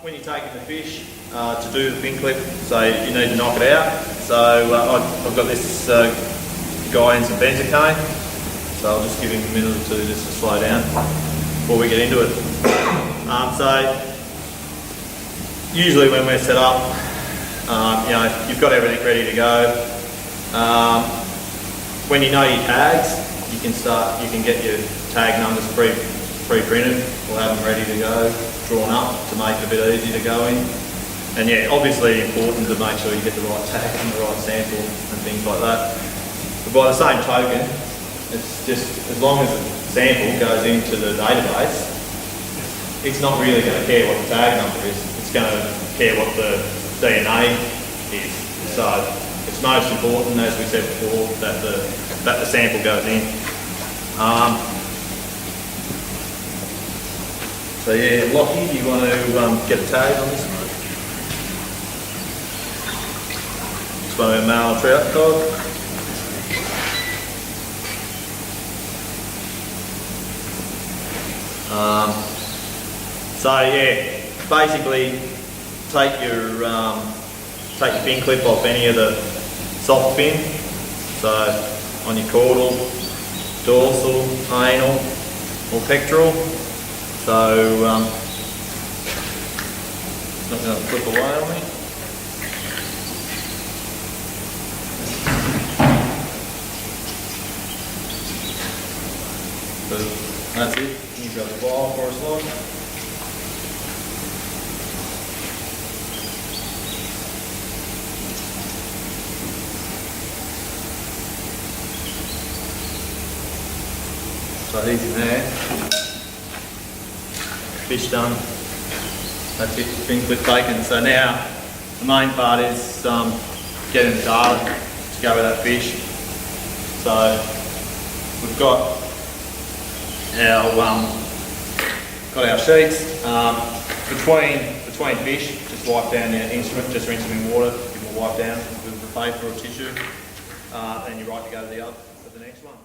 when you're taking the fish to do the fin clip, so you need to knock it out. So I've got this guy in some benzocaine, so I'll just give him a minute or two just to slow down before we get into it. So usually when we're set up, you know, you've got everything ready to go. When you know your tags, you can get your tag numbers pre-printed or have them ready to go, drawn up to make it a bit easier to go in. And yeah, obviously important to make sure you get the right tag and the right sample and things like that. But by the same token, it's just as long as the sample goes into the database, it's not really going to care what the tag number is. It's going to care what the DNA is. So it's most important, as we said before, that the sample goes in. So yeah, Lockie, do you want to get a tag on this one? It's one of our male trout cod. So yeah, basically take your fin clip off any of the soft fin. So on your caudal, dorsal, anal, or pectoral. So it's not going to flip away on me. So that's it. You've got the file for us, Log. So he's in there. Fish done. That's it, fin clip taken. So now the main part is getting the data to go with that fish. So we've got our sheets. Between fish, just wipe down your instrument, just rinse them in water, give them a wipe down with the paper or tissue, and you're right to go to the next one.